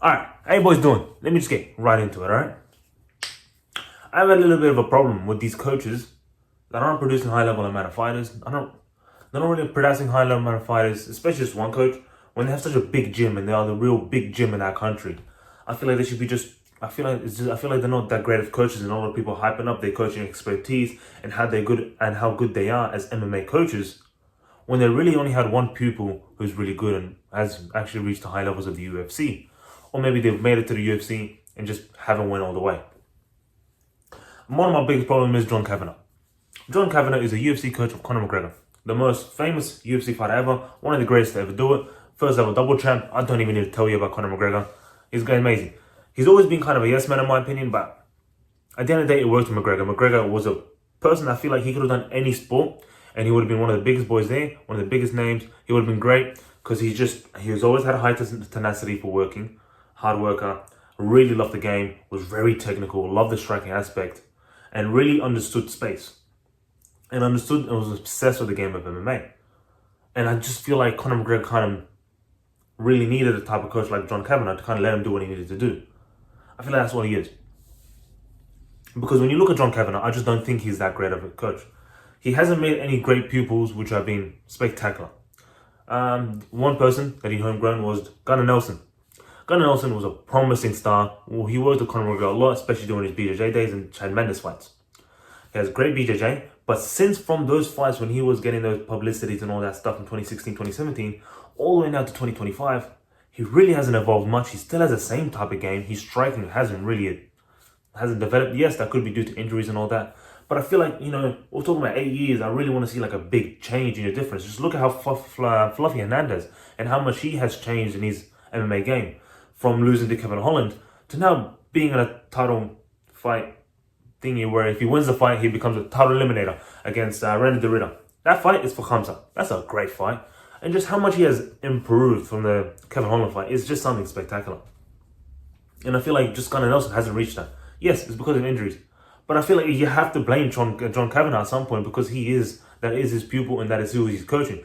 Alright, how you boys doing? Let me just get right into it, alright? I have a little bit of a problem with these coaches that aren't producing high level amount of fighters. They're not really producing high level amount of fighters, especially just one coach, when they have such a big gym and they are the real big gym in that country. I feel like they should be just I feel like they're not that great of coaches, and all the people hyping up their coaching expertise and how good they are as MMA coaches, when they really only had one pupil who's really good and has actually reached the high levels of the UFC. Or maybe they've made it to the UFC and just haven't went all the way. One of my biggest problems is John Kavanagh. John Kavanagh is a UFC coach of Conor McGregor, the most famous UFC fighter ever, one of the greatest to ever do it, first ever double champ. I don't even need to tell you about Conor McGregor. He's amazing. He's always been kind of a yes man in my opinion, but at the end of the day, it worked with McGregor. McGregor was a person I feel like he could have done any sport, and he would have been one of the biggest boys there, one of the biggest names. He would have been great because he's always had a high tenacity for working, hard worker, really loved the game, was very technical, loved the striking aspect, and really understood space. And understood and was obsessed with the game of MMA. And I just feel like Conor McGregor kind of really needed a type of coach like John Kavanagh to kind of let him do what he needed to do. I feel like that's what he is. Because when you look at John Kavanagh, I just don't think he's that great of a coach. He hasn't made any great pupils which have been spectacular. One person that he homegrown was Gunnar Nelson. Gunnar Nelson was a promising star. Well, he worked with Conor McGregor a lot, especially during his BJJ days and Chad Mendes fights. He has great BJJ, but since from those fights when he was getting those publicities and all that stuff in 2016, 2017, all the way now to 2025, he really hasn't evolved much. He still has the same type of game. His striking hasn't developed. Yes, that could be due to injuries and all that. But I feel like, we're talking about 8 years. I really want to see like a big change in your difference. Just look at how Fluffy Hernandez and how much he has changed in his MMA game. From losing to Kevin Holland to now being in a title fight thingy where if he wins the fight, he becomes a title eliminator against Randy DeRitter. That fight is for Khamzat. That's a great fight. And just how much he has improved from the Kevin Holland fight is just something spectacular. And I feel like just Gunnar Nelson hasn't reached that. Yes, it's because of injuries. But I feel like you have to blame John Kavanagh at some point because that is his pupil and that is who he's coaching.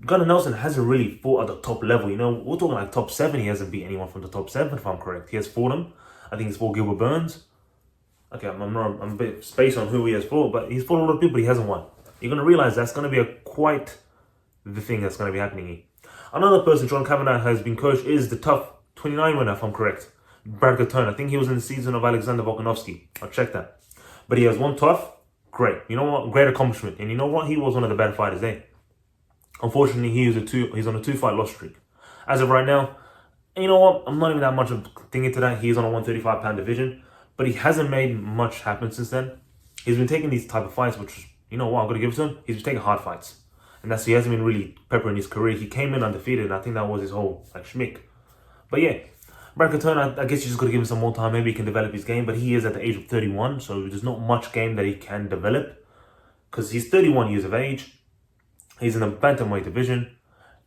Gunnar Nelson hasn't really fought at the top level. We're talking like top 7. He hasn't beat anyone from the top 7, if I'm correct. He has fought him. I think he's fought Gilbert Burns. Okay, I'm a bit spaced on who he has fought, but he's fought a lot of people, but he hasn't won. You're going to realize that's going to be quite the thing that's going to be happening here. Another person John Kavanagh has been coached is the tough 29 winner, if I'm correct. Brad Cotton. I think he was in the season of Alexander Volkanovski. I'll check that. But he has one tough. Great. You know what? Great accomplishment. And you know what? He was one of the better fighters there. Unfortunately, he's on a 2-fight loss streak. As of right now, you know what? I'm not even that much of thinking to that. He's on a 135-pound division, but he hasn't made much happen since then. He's been taking these type of fights, which, you know what, I'm going to give it to him. He's been taking hard fights. And he hasn't been really peppering his career. He came in undefeated, and I think that was his whole, schmick. But yeah, Brad Cotton, I guess you just got to give him some more time. Maybe he can develop his game, but he is at the age of 31, so there's not much game that he can develop because he's 31 years of age. He's in the bantamweight division,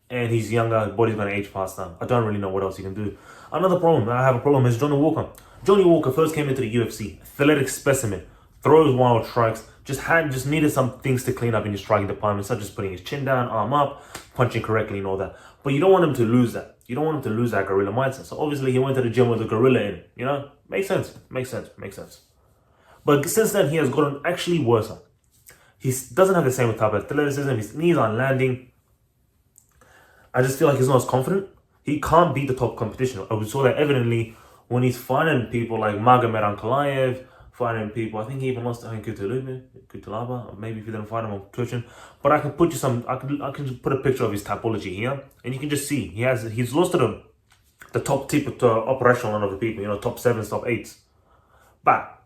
and he's younger. His body's going to age faster. I don't really know what else he can do. Another problem I have a problem is Johnny Walker. Johnny Walker first came into the UFC, athletic specimen, throws wild strikes, just needed some things to clean up in his striking department, such as putting his chin down, arm up, punching correctly and all that. But you don't want him to lose that. You don't want him to lose that gorilla mindset. So obviously he went to the gym with a gorilla in. Makes sense. But since then he has gotten actually worse. He doesn't have the same type of athleticism. His knees aren't landing. I just feel like he's not as confident. He can't beat the top competition. We saw that evidently when he's fighting people like Magomed Ankalaev, fighting people. I think he even lost to Kutalaba. Maybe if he didn't fight him on Twitch. But I can put you I can put a picture of his typology here, and you can just see he's lost to the top tip of the upper echelon of the people. Top 7s, top 8s. But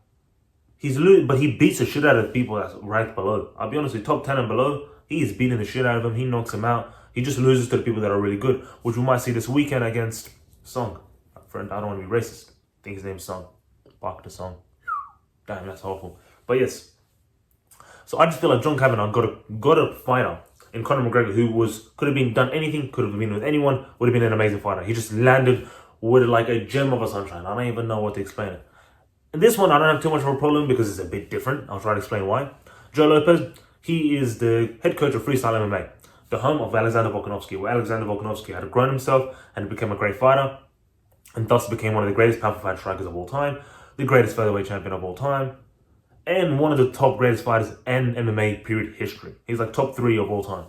he beats the shit out of the people that's ranked below. I'll be honest with you, top 10 and below, he is beating the shit out of them. He knocks them out. He just loses to the people that are really good, which we might see this weekend against Song. Friend, I don't want to be racist. I think his name's Song. Bark the Song. Damn, that's awful. But yes. So I just feel like John Kavanagh got a fighter in Conor McGregor who could have been done anything, could have been with anyone, would have been an amazing fighter. He just landed with like a gem of a sunshine. I don't even know what to explain it. In this one, I don't have too much of a problem because it's a bit different. I'll try to explain why. Joe Lopez, he is the head coach of Freestyle MMA, the home of Alexander Volkanovski, where Alexander Volkanovski had grown himself and become a great fighter. and thus became one of the greatest pound for pound strikers of all time, the greatest featherweight champion of all time, and one of the top greatest fighters in MMA period history. He's like top 3 of all time.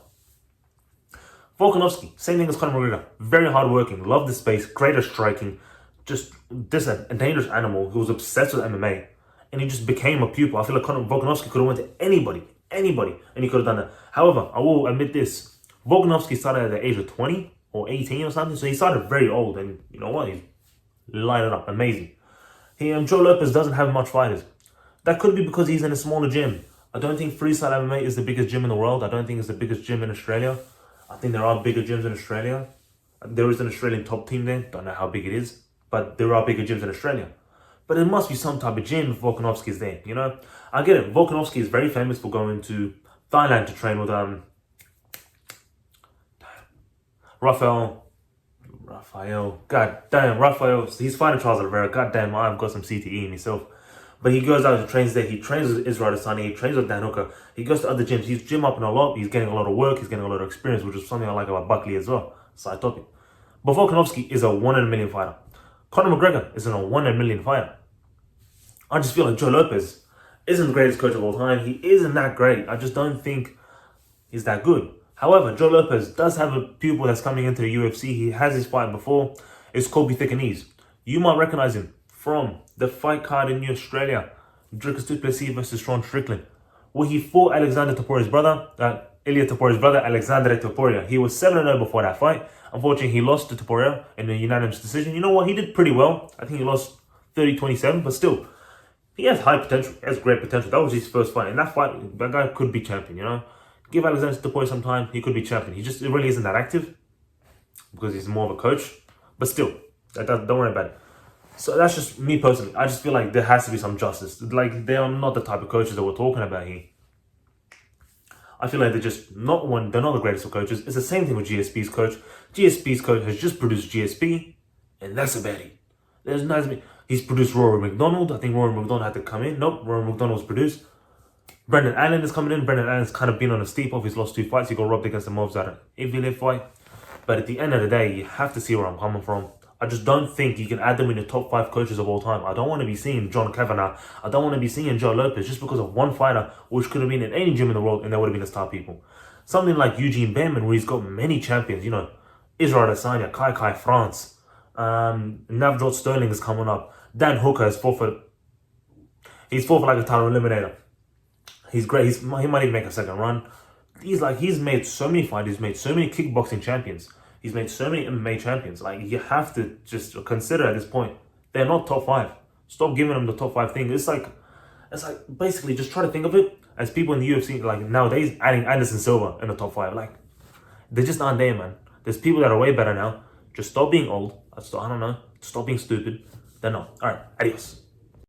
Volkanovski, same thing as Conor McGregor. Very hardworking, loved the space, great at striking, just this a dangerous animal who was obsessed with MMA, and he just became a pupil. I feel like Conor Volkanovski could have went to anybody, and he could have done that. However, I will admit this: Volkanovski started at the age of 20 or 18 or something, so he started very old, and you know what? He's lighted up, amazing. Joe Lopez doesn't have much fighters. That could be because he's in a smaller gym. I don't think freestyle MMA is the biggest gym in the world. I don't think it's the biggest gym in Australia. I think there are bigger gyms in Australia. There is an Australian top team there. Don't know how big it is, but there are bigger gyms in Australia. But there must be some type of gym if Volkanovski is there, you know? I get it. Volkanovski is very famous for going to Thailand to train with Rafael. He's fighting Charles Oliveira. God damn, I've got some CTE myself. But he goes out and trains there. He trains with Israel Adesanya. He trains with Dan Hooker. He goes to other gyms. He's gym upping a lot. He's getting a lot of work. He's getting a lot of experience, which is something I like about Buckley as well. Side topic. But Volkanovski is a 1 in a million fighter. Conor McGregor isn't a 1 in a million fighter. I just feel like Joe Lopez isn't the greatest coach of all time. He isn't that great. I just don't think he's that good. However, Joe Lopez does have a pupil that's coming into the UFC. He has his fight before. It's Colby Thickenese. You might recognize him from the fight card in Australia, Dricus du Plessis versus Sean Strickland, where he fought Alexander Toporia's brother, Ilia Toporia's brother, Alexandre Topuria. He was 7-0 before that fight. Unfortunately, he lost to Topuria in a unanimous decision. You know what? He did pretty well. I think he lost 30-27, but still, he has high potential. He has great potential. That was his first fight. In that fight, that guy could be champion, you know? Give Alexander Topuria some time, he could be champion. It really isn't that active because he's more of a coach. But still, don't worry about it. So that's just me personally. I just feel like there has to be some justice. Like, they are not the type of coaches that we're talking about here. I feel like they're just not they're not the greatest of coaches. It's the same thing with GSP's coach. GSP's coach has just produced GSP, and that's about it. He's produced Rory McDonald. I think Rory McDonald had to come in. Nope, Rory McDonald was produced. Brendan Allen is coming in. Brendan Allen's kind of been on a steep off. He's lost 2 fights. He got robbed against the Movsar Evile fight. But at the end of the day, you have to see where I'm coming from. I just don't think you can add them in the top 5 coaches of all time. I don't want to be seeing John Kavanagh. I don't want to be seeing Joe Lopez just because of one fighter, which could have been in any gym in the world and they would have been the star people. Something like Eugene Bareman, where he's got many champions, you know, Israel Adesanya, Kai France, Navjot Sterling is coming up. Dan Hooker is he's fought for like a title eliminator. He's great. He might even make a second run. He's made so many fights. He's made so many kickboxing champions. He's made so many MMA champions. Like, you have to just consider at this point, they're not top 5. Stop giving them the top 5 thing. It's like basically just try to think of it as people in the UFC, like nowadays, adding Anderson Silva in the top 5. Like, they just aren't there, man. There's people that are way better now. Just stop being old. I don't know. Stop being stupid. They're not. All right. Adios.